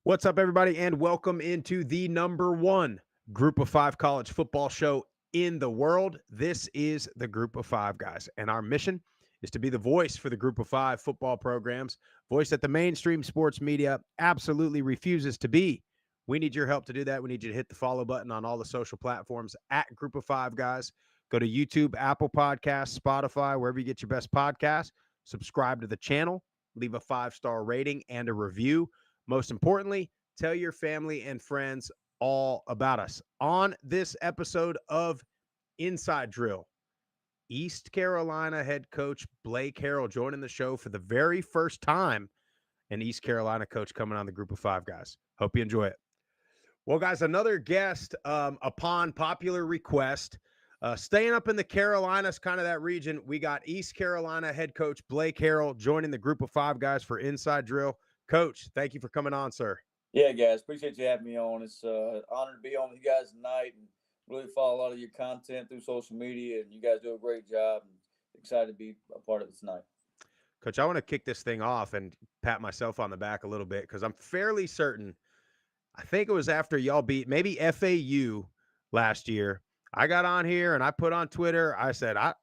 What's up, everybody, and welcome into the number one Group of Five college football show in the world. This is the Group of Five guys, and our mission is to be the voice for the Group of Five football programs, voice that the mainstream sports media absolutely refuses to be. We need your help to do that. We need you to hit the follow button on all the social platforms at Group of Five guys. Go to YouTube, Apple Podcasts, Spotify, wherever you get your best podcasts. Subscribe to the channel, leave a 5-star rating and a review. Most importantly, tell your family and friends all about us. On this episode of Inside Drill, East Carolina head coach Blake Harrell joining the show for the very first time. An East Carolina coach coming on the Group of Five guys. Hope you enjoy it. Well, guys, another guest upon popular request. Staying up in the Carolinas, kind of that region, we got East Carolina head coach Blake Harrell joining the Group of Five guys for Inside Drill. Coach, thank you for coming on, sir. Yeah, guys, appreciate you having me on. It's an honor to be on with you guys tonight and really follow a lot of your content through social media, and you guys do a great job. And excited to be a part of it tonight. Coach, I want to kick this thing off and pat myself on the back a little bit because I'm fairly certain, I think it was after y'all beat maybe FAU last year. I got on here and I put on Twitter, I said, I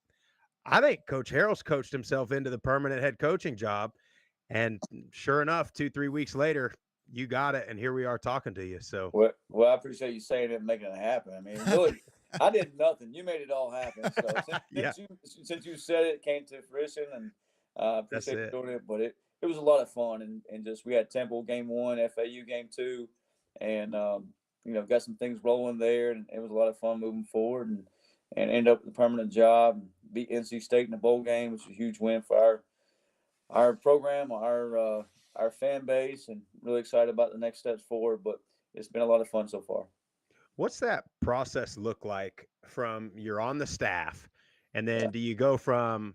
think Coach Harrell's coached himself into the permanent head coaching job. And sure enough, 2-3 weeks later, you got it. And here we are talking to you. So, Well, I appreciate you saying it and making it happen. I mean, really, I did nothing. You made it all happen. So yeah, since you said it, came to fruition, and I that's appreciate you it. doing it. But it was a lot of fun, and just we had Temple game 1, FAU game 2, and got some things rolling there, and it was a lot of fun moving forward, and end up with a permanent job, and beat NC State in the bowl game, which was a huge win for our program, our fan base, and really excited about the next steps forward. But it's been a lot of fun so far. What's that process look like from you're on the staff and then Yeah. do you go from,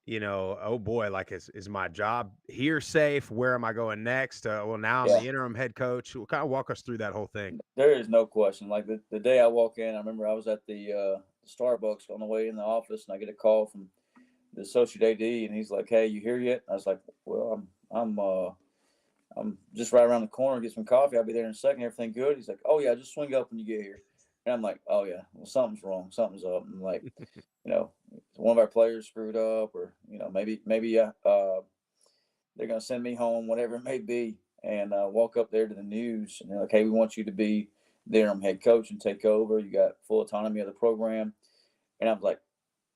oh boy, like is my job here safe? Where am I going next? Well, now I'm Yeah. the interim head coach. Kind of walk us through that whole thing. There is no question. Like the day I walk in, I remember I was at the Starbucks on the way in the office, and I get a call from the associate AD, and he's like, "Hey, you here yet?" I was like, "Well, I'm just right around the corner. Get some coffee. I'll be there in a second. Everything good?" He's like, "Oh yeah, just swing up when you get here." And I'm like, "Oh yeah, well something's wrong. Something's up." And like, one of our players screwed up, or maybe they're gonna send me home, whatever it may be. And walk up there to the news, and they're like, "Hey, we want you to be the interim head coach and take over. You got full autonomy of the program." And I was like,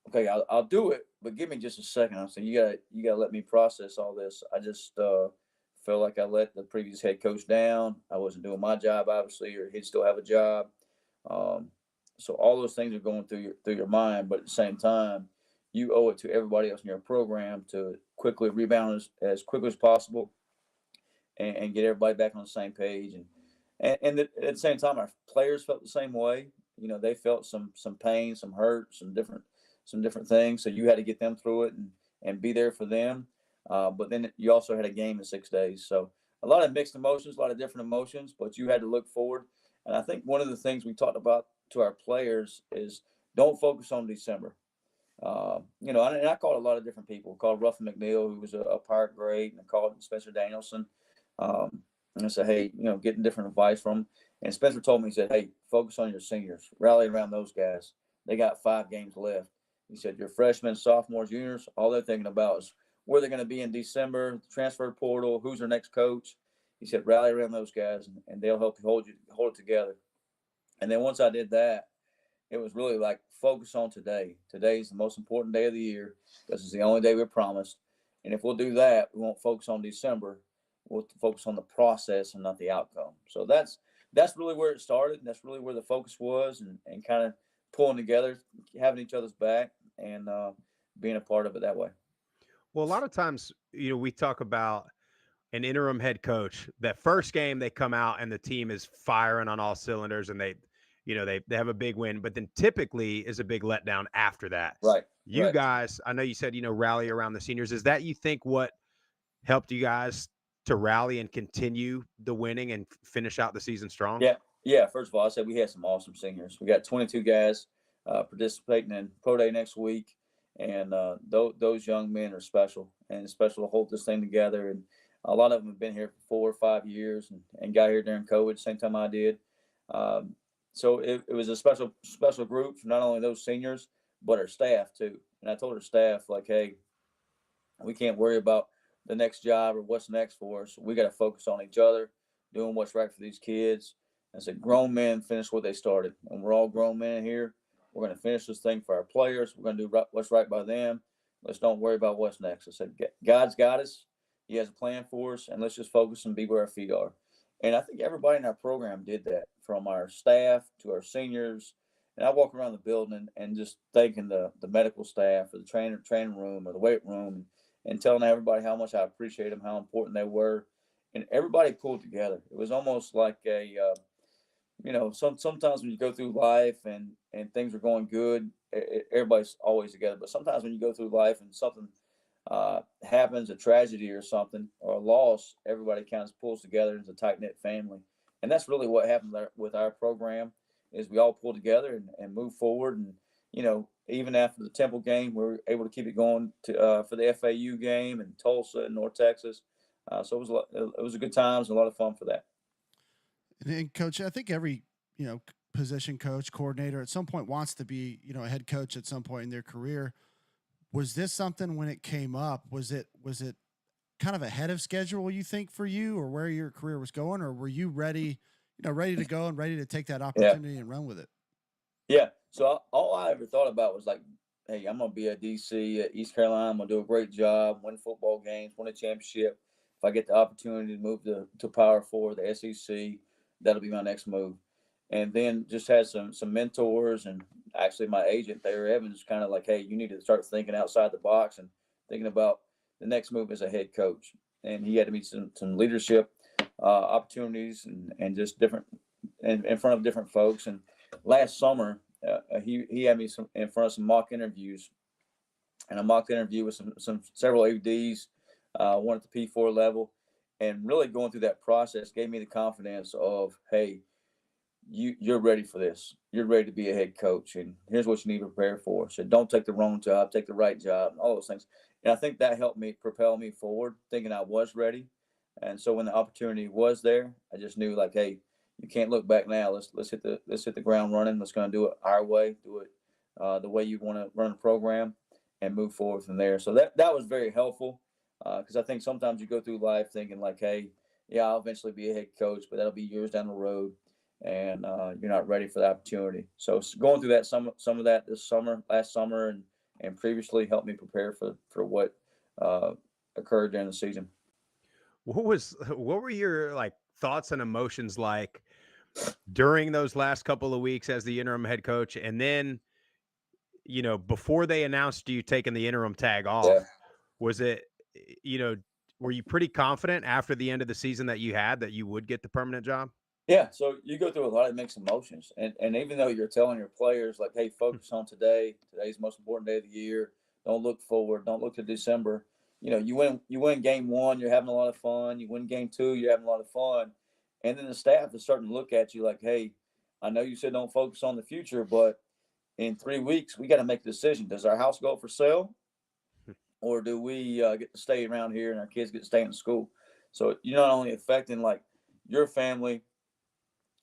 "Okay, I'll do it, but give me just a second." I said, "You gotta let me process all this. I just felt like I let the previous head coach down. I wasn't doing my job, obviously, or he'd still have a job. Um, so all those things are going through your mind, but at the same time, you owe it to everybody else in your program to quickly rebound as quickly as possible, and get everybody back on the same page. And at the same time, our players felt the same way. They felt some pain, some hurt, some different things. So you had to get them through it and be there for them. But then you also had a game in 6 days. So a lot of mixed emotions, a lot of different emotions, but you had to look forward. And I think one of the things we talked about to our players is don't focus on December. And I called a lot of different people. I called Ruffin McNeil, who was a Pirate great, and I called Spencer Danielson. And I said, "Hey, getting different advice from him." And Spencer told me, he said, "Hey, focus on your seniors. Rally around those guys. They got 5 games left." He said, "Your freshmen, sophomores, juniors, all they're thinking about is where they're going to be in December, the transfer portal, who's their next coach." He said, "Rally around those guys, and they'll help you hold it together." And then once I did that, it was really like focus on today. Today's the most important day of the year because it's the only day we're promised. And if we'll do that, we won't focus on December. We'll focus on the process and not the outcome. So that's really where it started. That's really where the focus was, and kind of pulling together, having each other's back, and being a part of it that way. Well, a lot of times, we talk about an interim head coach. That first game, they come out and the team is firing on all cylinders, and they have a big win. But then typically is a big letdown after that. Right. You Right. guys, I know you said rally around the seniors. Is that you think what helped you guys to rally and continue the winning and finish out the season strong? Yeah. Yeah. First of all, I said we had some awesome seniors. We got 22 guys participating in pro day next week, and those young men are special, and it's special to hold this thing together. And A lot of them have been here for 4 or 5 years and got here during COVID, same time I did. Um, so it was a special group for not only those seniors but our staff too. And I told our staff like, hey, we can't worry about the next job or what's next for us. We got to focus on each other, doing what's right for these kids. I said, grown men finish what they started, and we're all grown men here. We're going to finish this thing for our players. We're going to do what's right by them. Let's don't worry about what's next. I said, God's got us. He has a plan for us, and let's just focus and be where our feet are. And I think everybody in our program did that, from our staff to our seniors. And I walk around the building and just thanking the medical staff or the training room or the weight room and telling everybody how much I appreciate them, how important they were, and everybody pulled together. It was almost like sometimes when you go through life and things are going good, everybody's always together. But sometimes when you go through life and something happens, a tragedy or something or a loss, everybody kind of pulls together as a tight knit family, and that's really what happened with our program. Is we all pulled together and moved forward, and even after the Temple game, we were able to keep it going for the FAU game and Tulsa and North Texas. So it was a good times and a lot of fun for that. And coach, I think every position coach, coordinator at some point wants to be a head coach at some point in their career. Was this something when it came up? Was it kind of ahead of schedule, you think, for you, or where your career was going, or were you ready to go and ready to take that opportunity and run with it? Yeah. So all I ever thought about was like, hey, I'm gonna be at DC at East Carolina. I'm gonna do a great job, win football games, win a championship. If I get the opportunity to move to Power Four, the SEC, that'll be my next move. And then just had some mentors, and actually my agent Thayer Evans kind of like, hey, you need to start thinking outside the box and thinking about the next move as a head coach. And he had to meet some leadership opportunities and just different in front of different folks. And last summer, he had me in front of some mock interviews, and a mock interview with several ADs, one at the P4 level, and really going through that process gave me the confidence of, hey, you're ready for this. You're ready to be a head coach, and here's what you need to prepare for. So don't take the wrong job, take the right job, all those things. And I think that helped me propel me forward, thinking I was ready. And so when the opportunity was there, I just knew like, hey, you can't look back now. Let's hit the ground running. Let's going to do it our way, do it the way you want to run a program, and move forward from there. So that was very helpful because I think sometimes you go through life thinking like, hey, yeah, I'll eventually be a head coach, but that'll be years down the road, and you're not ready for the opportunity. So going through that some of that last summer, and previously helped me prepare for what occurred during the season. What were your like thoughts and emotions like during those last couple of weeks as the interim head coach, and then before they announced you taking the interim tag off? Yeah. Was it were you pretty confident after the end of the season that you would get the permanent job? Yeah, so you go through a lot of mixed emotions, and even though you're telling your players like, "Hey, focus on today. Today's the most important day of the year. Don't look forward. Don't look to December." You win game one, you're having a lot of fun. You win game two, you're having a lot of fun, and then the staff is starting to look at you like, "Hey, I know you said don't focus on the future, but in 3 weeks we got to make a decision. Does our house go up for sale, or do we get to stay around here and our kids get to stay in school?" So you're not only affecting like your family,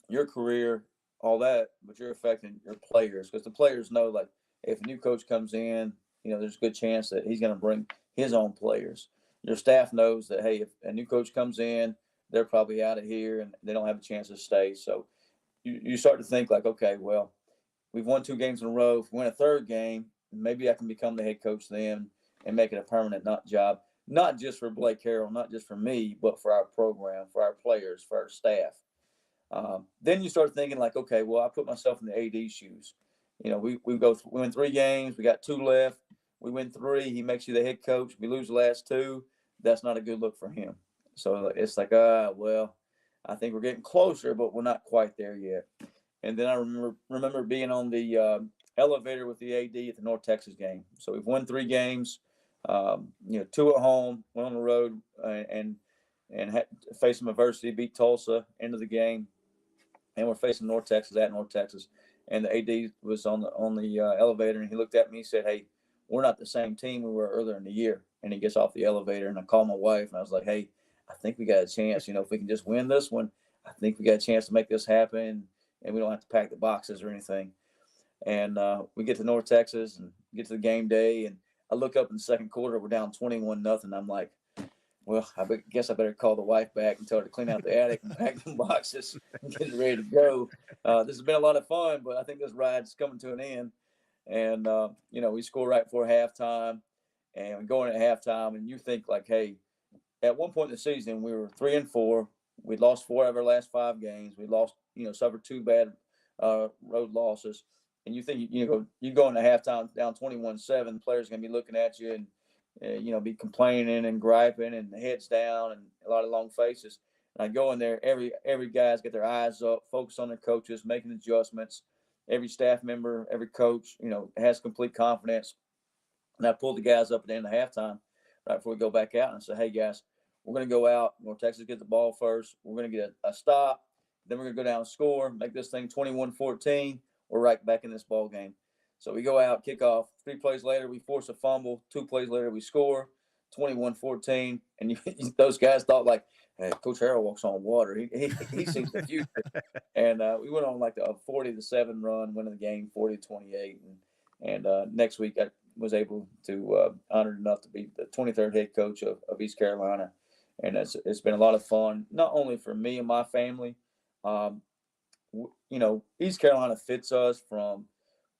your career, all that, but you're affecting your players because the players know like if a new coach comes in, there's a good chance that he's going to bring his own players. Your staff knows that hey, if a new coach comes in, they're probably out of here and they don't have a chance to stay. So you start to think like, okay, well, we've won 2 games in a row. If we win a third game, maybe I can become the head coach then and make it a permanent job, not just for Blake Harrell, not just for me, but for our program, for our players, for our staff. Then you start thinking like, okay, well, I put myself in the AD shoes. We win 3 games. We got 2 left. We win 3. He makes you the head coach. We lose the last 2. That's not a good look for him. So it's like, well, I think we're getting closer, but we're not quite there yet. And then I remember being on the elevator with the AD at the North Texas game. So we've won 3 games. 2 at home, 1 on the road, and had to face some adversity. Beat Tulsa into the game. And we're facing North Texas at North Texas, and the AD was on the elevator, and he looked at me and said, "Hey, we're not the same team we were earlier in the year." And he gets off the elevator, and I call my wife, and I was like, "Hey, I think we got a chance. If we can just win this one, I think we got a chance to make this happen, and we don't have to pack the boxes or anything. And we get to North Texas and get to the game day, and I look up in the second quarter, we're down 21-0. I'm like, well, guess I better call the wife back and tell her to clean out the attic and pack the boxes and get ready to go. This has been a lot of fun, but I think this ride's coming to an end. And, we score right before halftime, and we go in at halftime, and you think like, hey, at one point in the season, we were 3-4. We'd lost 4 of our last 5 games. We lost, suffered 2 bad road losses. And you think, you go into halftime down 21-7, players are going to be looking at you and, be complaining and griping and heads down and a lot of long faces. And I go in there, every guy's got their eyes up, focused on their coaches, making adjustments. Every staff member, every coach, has complete confidence. And I pulled the guys up at the end of halftime right before we go back out and say, hey, guys, we're going to go out. North Texas get the ball first. We're going to get a stop. Then we're going to go down and score, make this thing 21-14. We're right back in this ball game. So we go out, kick off. 3 plays later, we force a fumble. 2 plays later, we score 21-14. And those guys thought like, hey, Coach Harrell walks on water. He sees the future. And we went on like a 40-7 run, winning the game 40-28. And next week, I was able to honored enough to be the 23rd head coach of East Carolina. And it's been a lot of fun, not only for me and my family. East Carolina fits us from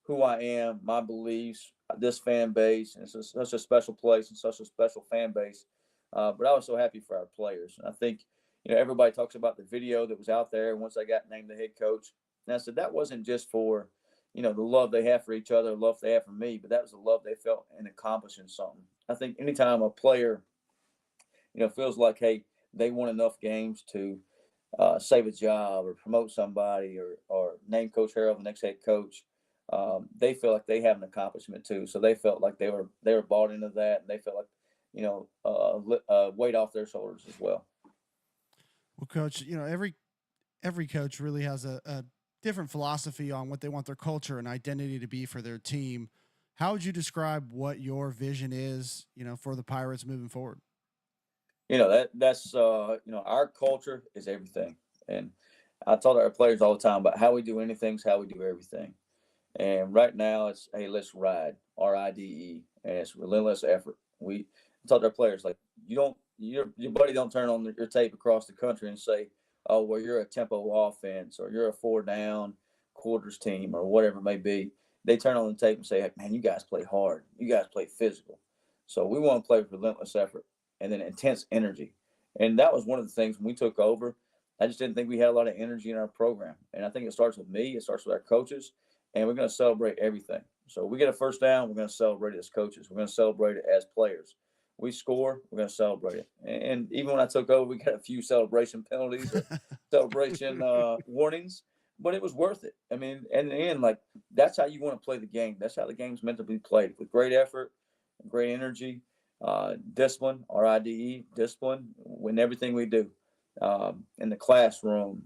who I am, my beliefs, this fan base. And it's such a special place and such a special fan base. But I was so happy for our players. And I think, everybody talks about the video that was out there once I got named the head coach. And I said that wasn't just for, the love they have for each other, the love they have for me, but that was the love they felt in accomplishing something. I think anytime a player, feels like, hey, they won enough games to save a job or promote somebody or name Coach Harrell the next head coach, they feel like they have an accomplishment too. So they felt like they were bought into that, and they felt like weight off their shoulders as well. Well, Coach, every coach really has a different philosophy on what they want their culture and identity to be for their team. How would you describe what your vision is, for the Pirates moving forward? That's our culture is everything. And I tell our players all the time about how we do anything is how we do everything. And right now it's, hey, let's ride, RIDE, and it's relentless effort. We tell our players, like, your buddy don't turn on your tape across the country and say, oh, well, you're a tempo offense or you're a 4-down quarters team or whatever it may be. They turn on the tape and say, hey, man, you guys play hard. You guys play physical. So we want to play with relentless effort and then intense energy. And that was one of the things when we took over. I just didn't think we had a lot of energy in our program. And I think it starts with me. It starts with our coaches. And we're going to celebrate everything. So we get a first down, we're going to celebrate it as coaches. We're going to celebrate it as players. We score, we're going to celebrate it. And even when I took over, we got a few celebration penalties or celebration warnings, but it was worth it. I mean, in the end, like, that's how you want to play the game. That's how the game's meant to be played, with great effort, great energy, discipline, RIDE, discipline, in everything we do, in the classroom,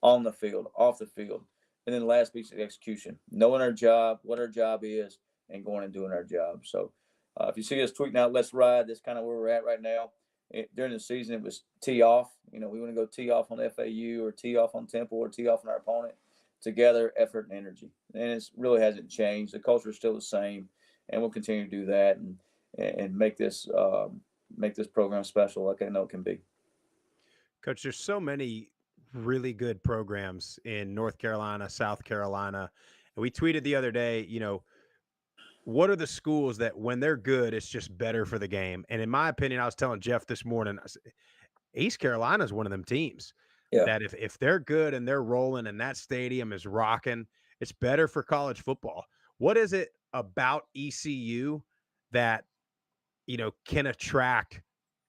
on the field, off the field. And then the last piece of execution, knowing our job, what our job is, and going and doing our job. So if you see us tweeting out, let's ride, that's kind of where we're at right now. During the season, it was tee off. We want to go tee off on FAU or tee off on Temple or tee off on our opponent. Together, effort and energy. And it really hasn't changed. The culture is still the same, and we'll continue to do that and make this program special like I know it can be. Coach, there's so many really good programs in North Carolina, South Carolina. And we tweeted the other day, what are the schools that when they're good, it's just better for the game? And in my opinion, I was telling Jeff this morning, East Carolina is one of them teams that if they're good and they're rolling and that stadium is rocking, it's better for college football. What is it about ECU that, can attract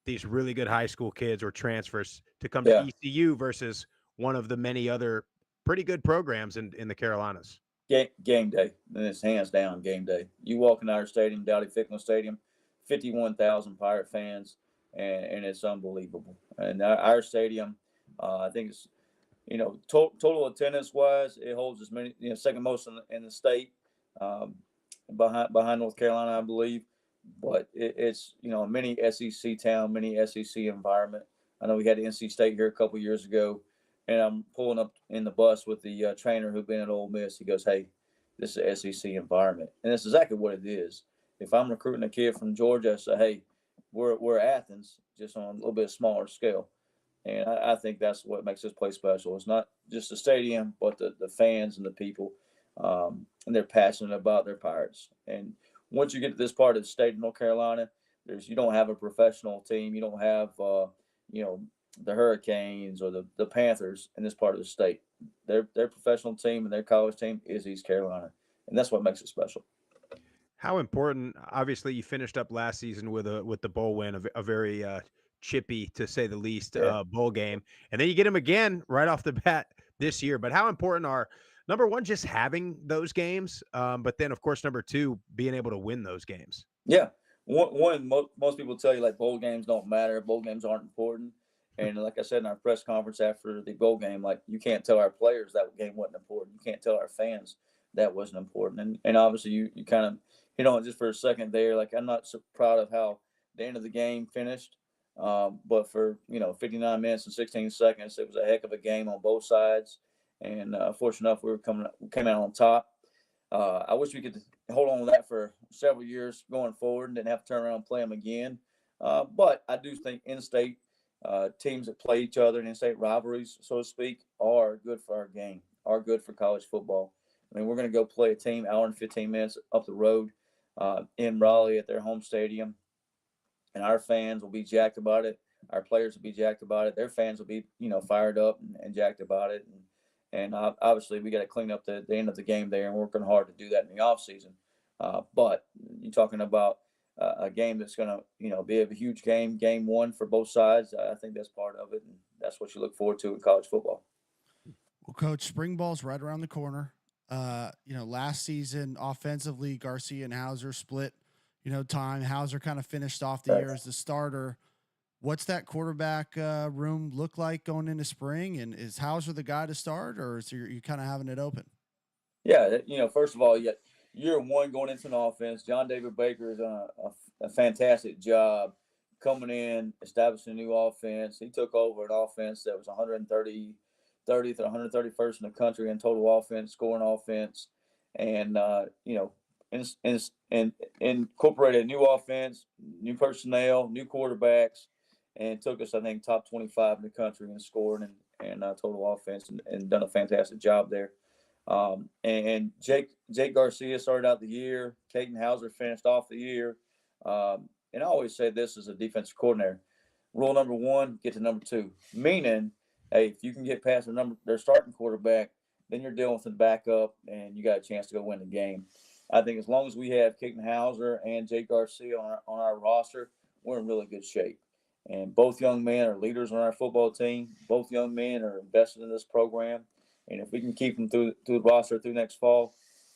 these really good high school kids or transfers to come to ECU versus one of the many other pretty good programs in the Carolinas? Game day. And it's hands down game day. You walk in our stadium, Dowdy Ficklen Stadium, 51,000 Pirate fans, and it's unbelievable. And our stadium, I think it's, total attendance wise, it holds as many, second most in the state, behind North Carolina, I believe. But it's, a mini SEC town, mini SEC environment. I know we had NC State here a couple years ago, and I'm pulling up in the bus with the trainer who'd been at Ole Miss. He goes, "Hey, this is an SEC environment," and that's exactly what it is. If I'm recruiting a kid from Georgia, I say, "Hey, we're Athens, just on a little bit smaller scale." And I think that's what makes this place special. It's not just the stadium, but the fans and the people, and they're passionate about their Pirates. And once you get to this part of the state of North Carolina, you don't have a professional team. You don't have the Hurricanes or the Panthers in this part of the state. Their professional team and their college team is East Carolina, and that's what makes it special. How important? Obviously, you finished up last season with the bowl win, a very chippy, to say the least, Yeah. bowl game, and then you get them again right off the bat this year. But how important are, number one, just having those games, but then of course number two, being able to win those games? Yeah. Most people tell you like bowl games don't matter, bowl games aren't important. And like I said in our press conference after the bowl game, like you can't tell our players that game wasn't important. You can't tell our fans that wasn't important. And obviously you kind of hit on it just for a second there. Like I'm not so proud of how the end of the game finished. But for 59 minutes and 16 seconds, it was a heck of a game on both sides. And fortunate enough, we came out on top. I wish we could hold on to that for several years going forward and didn't have to turn around and play them again. But I do think in-state teams that play each other and in-state rivalries, so to speak, are good for our game, are good for college football. I mean, we're going to go play a team hour and 15 minutes up the road in Raleigh at their home stadium, and our fans will be jacked about it. Our players will be jacked about it. Their fans will be, fired up and jacked about it. And obviously, we got to clean up the end of the game there, and working hard to do that in the offseason. But you're talking about a game that's going to, be a huge game one for both sides. I think that's part of it, and that's what you look forward to in college football. Well, Coach, spring ball's right around the corner. Last season, offensively, Garcia and Hauser split, time. Hauser kind of finished off the year as the starter. What's that quarterback room look like going into spring? And is Hauser the guy to start, or is you kind of having it open? Yeah, first of all, year one going into an offense, John David Baker has done a fantastic job coming in, establishing a new offense. He took over an offense that was 130th or 131st in the country in total offense, scoring offense, and incorporated a new offense, new personnel, new quarterbacks, and took us, I think, top 25 in the country in scoring and total offense, and done a fantastic job there. And Jake Garcia started out the year. Caden Hauser finished off the year. And I always say this as a defensive coordinator: rule number one, get to number two. Meaning, hey, if you can get past their starting quarterback, then you're dealing with the backup, and you got a chance to go win the game. I think as long as we have Caden Hauser and Jake Garcia on our roster, we're in really good shape. And both young men are leaders on our football team. Both young men are invested in this program. And if we can keep them through the roster through next fall,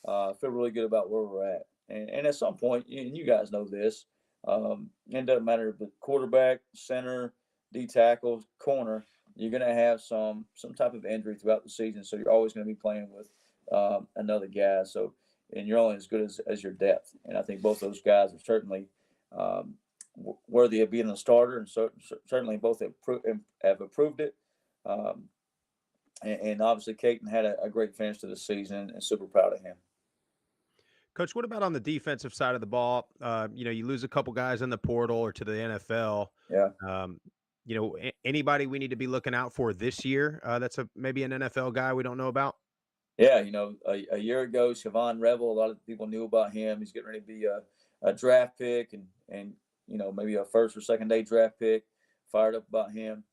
I feel really good about where we're at. And at some point, and you guys know this, it doesn't matter, but quarterback, center, D tackle, corner, you're going to have some type of injury throughout the season. So you're always going to be playing with another guy. So, and you're only as good as your depth. And I think both those guys are certainly worthy of being a starter, and certainly both have approved it. And obviously, Caden had a great finish to the season, and super proud of him. Coach, what about on the defensive side of the ball? You lose a couple guys in the portal or to the NFL. Yeah. Anybody we need to be looking out for this year? That's maybe an NFL guy we don't know about. Yeah, a year ago, Siobhan Revel, a lot of people knew about him. He's getting ready to be a draft pick and maybe a first or second day draft pick. Fired up about him.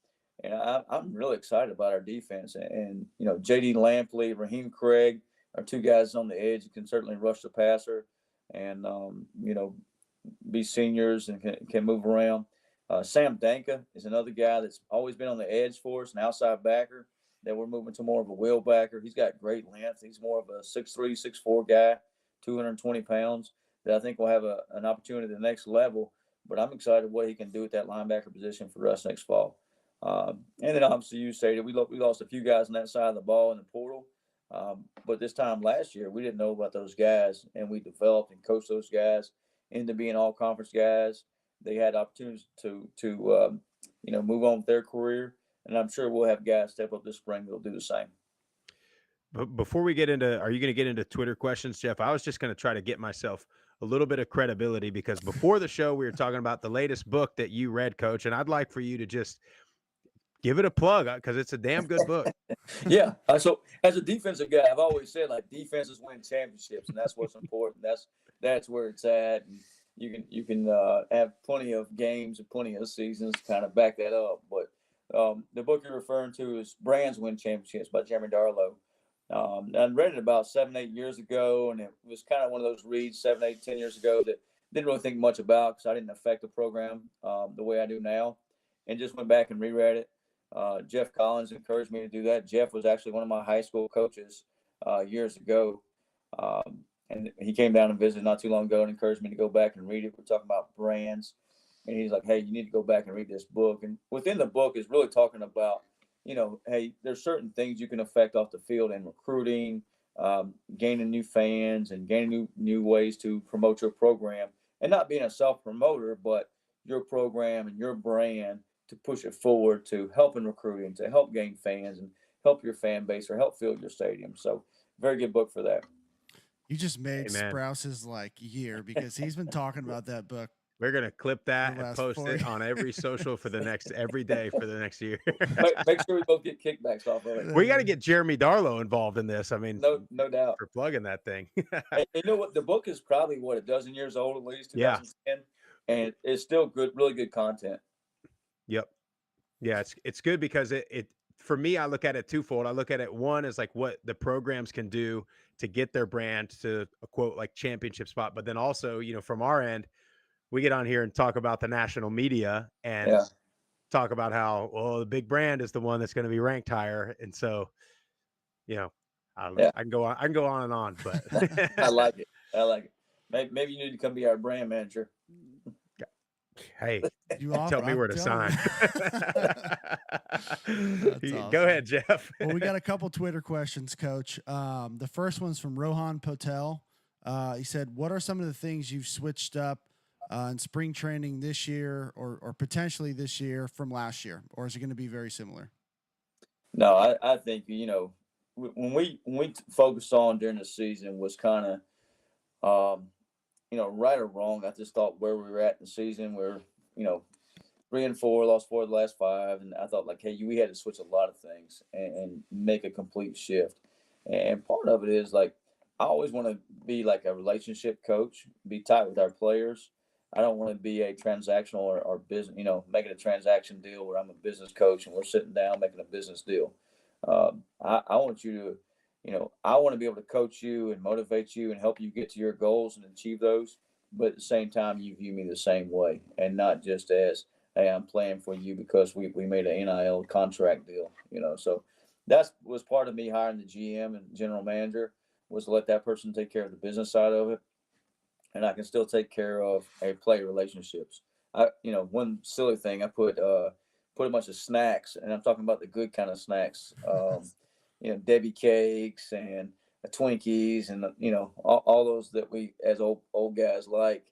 And I'm really excited about our defense. And J.D. Lampley, Raheem Craig are two guys on the edge who can certainly rush the passer and, be seniors and can move around. Sam Danka is another guy that's always been on the edge for us, an outside backer that we're moving to more of a wheel backer. He's got great length. He's more of a 6'3", 6'4" guy, 220 pounds, that I think will have an opportunity at the next level. But I'm excited what he can do at that linebacker position for us next fall. And then obviously you stated we lost a few guys on that side of the ball in the portal. But this time last year, we didn't know about those guys, and we developed and coached those guys into being all conference guys. They had opportunities to move on with their career. And I'm sure we'll have guys step up this spring that'll do the same. But before we get into, are you going to get into Twitter questions, Jeff? I was just going to try to get myself a little bit of credibility because before the show, we were talking about the latest book that you read, Coach, and I'd like for you to just give it a plug because it's a damn good book. Yeah. So as a defensive guy, I've always said like defenses win championships, and that's what's important. That's where it's at. And you can have plenty of games and plenty of seasons to kind of back that up. But the book you're referring to is Brands Win Championships by Jeremy Darlow. I read it about 7-8 years ago, and it was kind of one of those reads 7, 8, 10 years ago that didn't really think much about because I didn't affect the program the way I do now, and just went back and reread it. Jeff Collins encouraged me to do that. Jeff was actually one of my high school coaches years ago, and he came down and visited not too long ago and encouraged me to go back and read it. We're talking about brands, and he's like, "Hey, you need to go back and read this book." And within the book is really talking about, hey, there's certain things you can affect off the field in recruiting, gaining new fans, and gaining new ways to promote your program, and not being a self-promoter, but your program and your brand to push it forward, to help in recruiting, to help gain fans and help your fan base or help fill your stadium. So very good book for that. You just made Sprouse's year because he's been talking about that book. We're going to clip that and post it on every social for every day for the next year. make sure we both get kickbacks off of it. We got to get Jeremy Darlow involved in this. I mean, no doubt. For plugging that thing. And you know what? The book is probably, a dozen years old at least, 2010. Yeah. And it's still good, really good content. Yep. Yeah, it's good because it for me, I look at it twofold. I look at it one as what the programs can do to get their brand to a quote championship spot, but then also, from our end, we get on here and talk about the national media and talk about how, the big brand is the one that's going to be ranked higher. And so, I can go on and on, but I like it. Maybe you need to come be our brand manager. Hey, tell me where to sign. Awesome. Go ahead, Jeff. Well, we got a couple Twitter questions, Coach. The first one's from Rohan Patel. He said, what are some of the things you've switched up in spring training this year or potentially this year from last year? Or is it going to be very similar? No, I think, when we focused on during the season was kind of, right or wrong. I just thought where we were at in the season, we're, 3-4, lost 4 of the last 5. And I thought hey, we had to switch a lot of things and make a complete shift. And part of it is I always want to be a relationship coach, be tight with our players. I don't want to be a transactional or business, making a transaction deal where I'm a business coach and we're sitting down making a business deal. I want you to, I want to be able to coach you and motivate you and help you get to your goals and achieve those. But at the same time, you view me the same way and not just as, hey, I'm playing for you because we made an NIL contract deal, So that was part of me hiring the GM and general manager was to let that person take care of the business side of it. And I can still take care of player relationships. One silly thing, I put a bunch of snacks, and I'm talking about the good kind of snacks, Debbie cakes and Twinkies and, all those that we as old guys like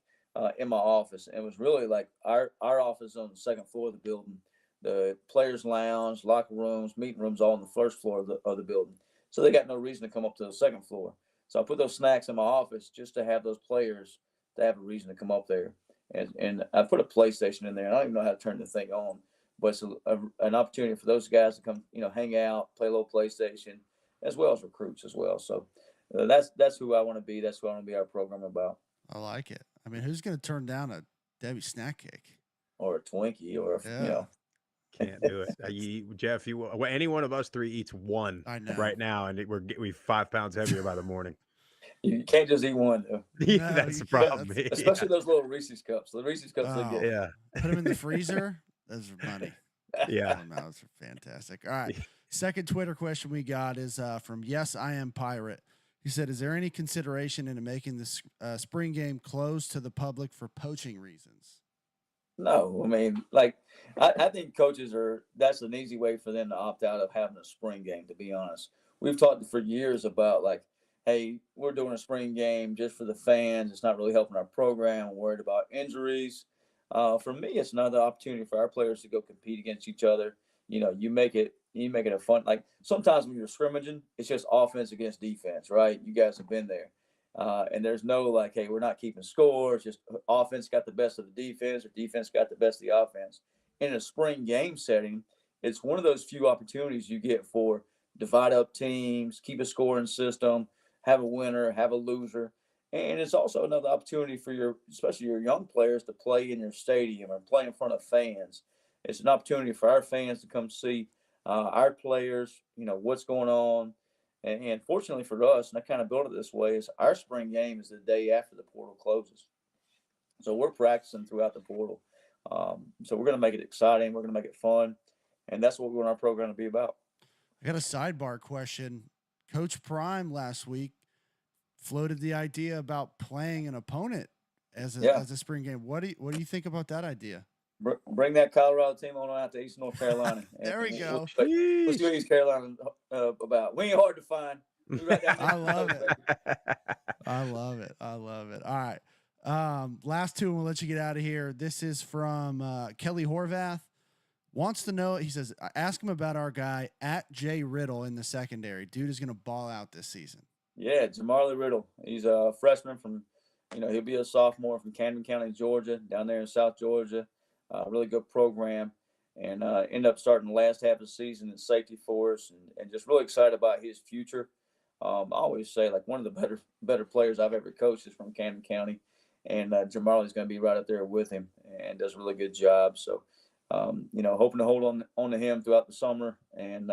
in my office. And it was really our office on the second floor of the building, the players' lounge, locker rooms, meeting rooms, all on the first floor of the building. So they got no reason to come up to the second floor. So I put those snacks in my office just to have those players to have a reason to come up there. And I put a PlayStation in there. And I don't even know how to turn the thing on, but it's an opportunity for those guys to come, hang out, play a little PlayStation, as well as recruits as well. So that's who I want to be. That's who I want to be our program about. I like it. I mean, who's going to turn down a Debbie snack cake? Or a Twinkie or, Can't do it. Jeff, any one of us three eats one right now, and we're 5 pounds heavier by the morning. You can't just eat one, though. Yeah, that's the problem. Especially those little Reese's cups. The Reese's cups they get. Yeah. Put them in the freezer. Those are money. Yeah. Those are fantastic. All right. Second Twitter question we got is from Yes, I Am Pirate. He said, is there any consideration into making this spring game closed to the public for poaching reasons? No, I mean, I think coaches that's an easy way for them to opt out of having a spring game, to be honest. We've talked for years about hey, we're doing a spring game just for the fans. It's not really helping our program. We're worried about injuries. For me, it's another opportunity for our players to go compete against each other. You make it a fun. Like sometimes when you're scrimmaging, it's just offense against defense, right? You guys have been there, and there's no like, hey, we're not keeping score. It's just offense got the best of the defense, or defense got the best of the offense. In a spring game setting, it's one of those few opportunities you get for divide up teams, keep a scoring system, have a winner, have a loser. And it's also another opportunity for especially your young players, to play in your stadium or play in front of fans. It's an opportunity for our fans to come see our players, what's going on. And fortunately for us, and I kind of built it this way, is our spring game is the day after the portal closes. So we're practicing throughout the portal. So we're going to make it exciting. We're going to make it fun. And that's what we want our program to be about. I got a sidebar question. Coach Prime last week floated the idea about playing an opponent as a spring game. What do you think about that idea? Bring that Colorado team on out to East North Carolina. There we go. We'll see what East Carolina about. We ain't hard to find. I love it. I love it. I love it. All right. Last two, and we'll let you get out of here. This is from Kelly Horvath. Wants to know, he says, ask him about our guy at Jay Riddle in the secondary. Dude is going to ball out this season. Yeah, Jamarly Riddle. He's a freshman from, he'll be a sophomore from Camden County, Georgia, down there in South Georgia. Really good program, and ended up starting the last half of the season in safety for us, and just really excited about his future. I always say, like, one of the better players I've ever coached is from Camden County, and Jamarly's going to be right up there with him and does a really good job. So, hoping to hold on to him throughout the summer and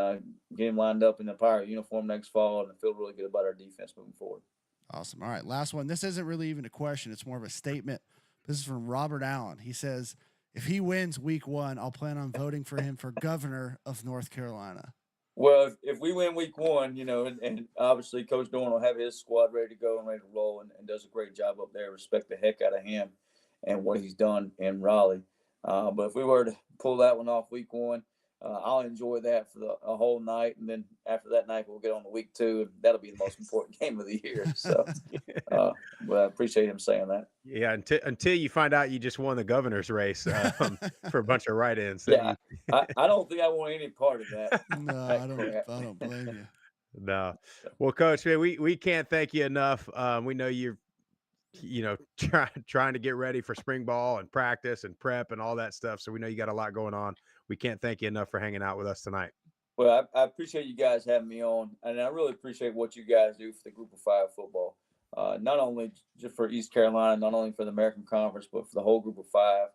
get him lined up in the Pirate uniform next fall, and I feel really good about our defense moving forward. Awesome. All right, last one. This isn't really even a question. It's more of a statement. This is from Robert Allen. He says, if he wins week 1, I'll plan on voting for him for governor of North Carolina. Well, if we win week 1, and obviously Coach Dorn will have his squad ready to go and ready to roll, and does a great job up there. Respect the heck out of him and what he's done in Raleigh. But if we were to pull that one off week 1, I'll enjoy that for a whole night. And then after that night, we'll get on to week 2. And that'll be the most important game of the year. So, but I appreciate him saying that. Yeah. Until you find out you just won the governor's race for a bunch of write-ins. Yeah. I don't think I want any part of that. No, I don't blame you. No. Well, Coach, man, we can't thank you enough. We know you're, trying to get ready for spring ball and practice and prep and all that stuff. So we know you got a lot going on. We can't thank you enough for hanging out with us tonight. Well, I appreciate you guys having me on, and I really appreciate what you guys do for the Group of 5 football. Not only just for East Carolina, not only for the American Conference, but for the whole Group of 5.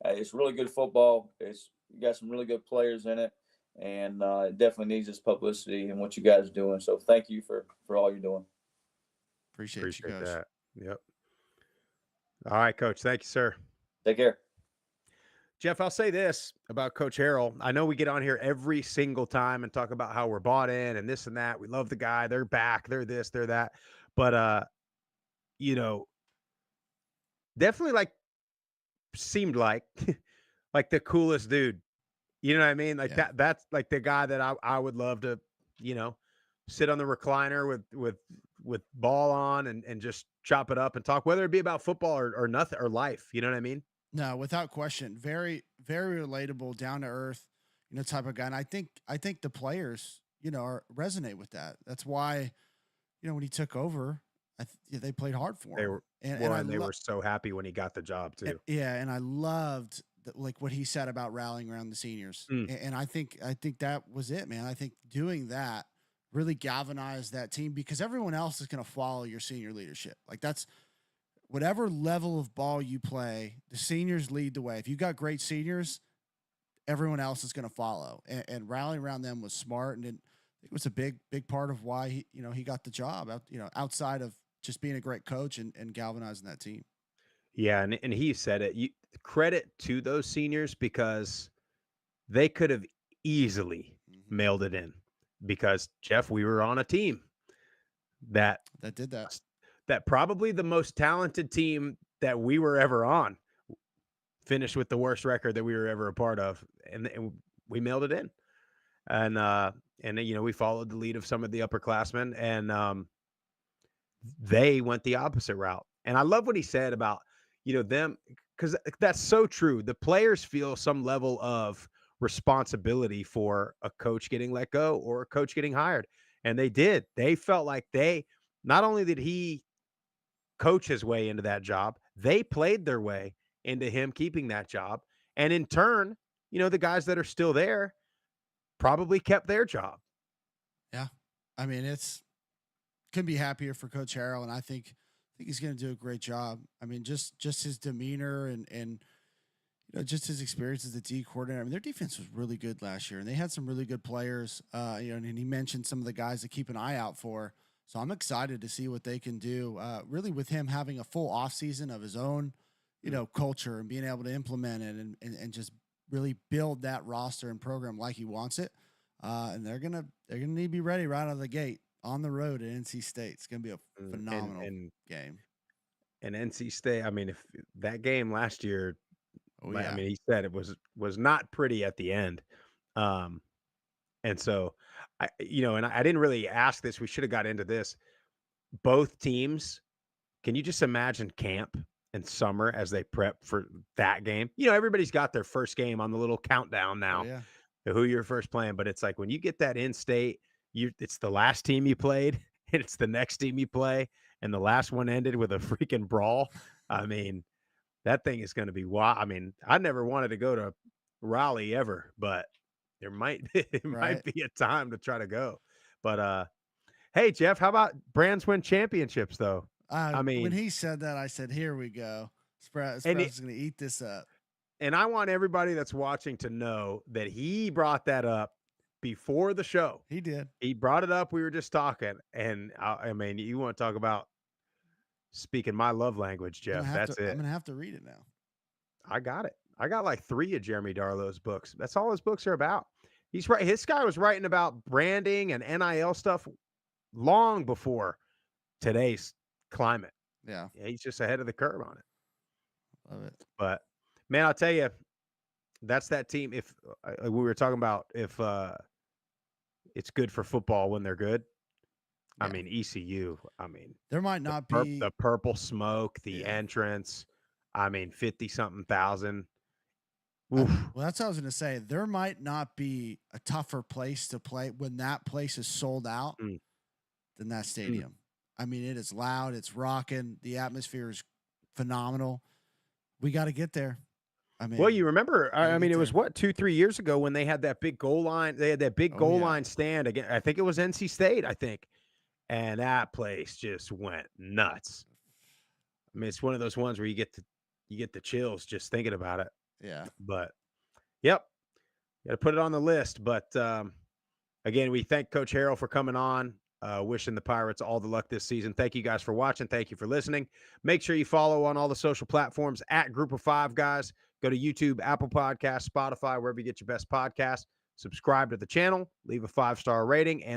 It's really good football. You got some really good players in it, and it definitely needs this publicity and what you guys are doing. So thank you for all you're doing. Appreciate you guys. That. Yep. All right, Coach. Thank you, sir. Take care. Jeff, I'll say this about Coach Harrell. I know we get on here every single time and talk about how we're bought in and this and that. We love the guy. They're back. They're this, they're that. But, definitely seemed like like the coolest dude. You know what I mean? Like that's like the guy that I would love to, sit on the recliner with ball on and just chop it up and talk, whether it be about football or nothing or life. You know what I mean? No, without question. Very, very relatable, down to earth, type of guy. And I think the players, resonate with that. That's why, when he took over, they played hard for him. They were so happy when he got the job too. And I loved what he said about rallying around the seniors. And I think that was it, man. I think doing that really galvanized that team, because everyone else is going to follow your senior leadership. Like, that's whatever level of ball you play, the seniors lead the way. If you got great seniors, everyone else is going to follow. And rallying around them was smart, and it was a big part of why he got the job. Outside of just being a great coach and galvanizing that team. Yeah, and he said it. Credit to those seniors, because they could have easily mailed it in. Because, Jeff, we were on a team that did that. That probably the most talented team that we were ever on finished with the worst record that we were ever a part of, and we mailed it in. And we followed the lead of some of the upperclassmen, and they went the opposite route. And I love what he said about them. because that's so true. The players feel some level of responsibility for a coach getting let go or a coach getting hired. And they did. They felt like not only did he coach his way into that job, they played their way into him keeping that job. And in turn, the guys that are still there probably kept their job. Yeah. I mean, couldn't be happier for Coach Harrell, and I think he's going to do a great job. I mean, just his demeanor and just his experience as the D coordinator. I mean, their defense was really good last year, and they had some really good players. And he mentioned some of the guys to keep an eye out for. So I'm excited to see what they can do. Really, with him having a full offseason of his own, culture and being able to implement it and just really build that roster and program like he wants it. And they're gonna need to be ready right out of the gate on the road at NC State. It's gonna be a phenomenal game. And NC State, I mean, if that game last year, yeah. I mean, he said it was not pretty at the end. And so I didn't really ask this. We should have got into this. Both teams, can you just imagine camp and summer as they prep for that game? Everybody's got their first game on the little countdown now. Yeah. Who you're first playing, but it's like when you get that in-state, it's the last team you played, and it's the next team you play, and the last one ended with a freaking brawl. I mean, that thing is going to be wild. I mean, I never wanted to go to Raleigh ever, but there might might be a time to try to go. But hey, Jeff, how about brands win championships though? I mean, when he said that, I said, "Here we go. Sprout's going to eat this up." And I want everybody that's watching to know that he brought that up before the show. He did. He brought it up. We were just talking. And I mean, you want to talk about speaking my love language, Jeff. That's it. I'm going to have to read it now. I got it. I got like 3 of Jeremy Darlow's books. That's all his books are about. He's right. His guy was writing about branding and NIL stuff long before today's climate. Yeah. He's just ahead of the curve on it. Love it. But man, I'll tell you, that's that team. If we were talking about if it's good for football when they're good, I mean ECU. I mean there might not be the purple smoke, the entrance. I mean 50-something thousand. Well, that's what I was going to say. There might not be a tougher place to play when that place is sold out than that stadium. I mean, it is loud. It's rocking. The atmosphere is phenomenal. We got to get there. I mean, well, you remember, I mean, it was 2-3 years ago when they had that big goal line. They had that big goal line stand again. I think it was NC State, and that place just went nuts. I mean, it's one of those ones where you get the chills just thinking about it. Yeah. But yep, got to put it on the list. But again, we thank Coach Harrell for coming on. Wishing the Pirates all the luck this season. Thank you guys for watching. Thank you for listening. Make sure you follow on all the social platforms at Group of Five Guys. Go to YouTube, Apple Podcasts, Spotify, wherever you get your best podcasts. Subscribe to the channel. Leave a 5-star rating. And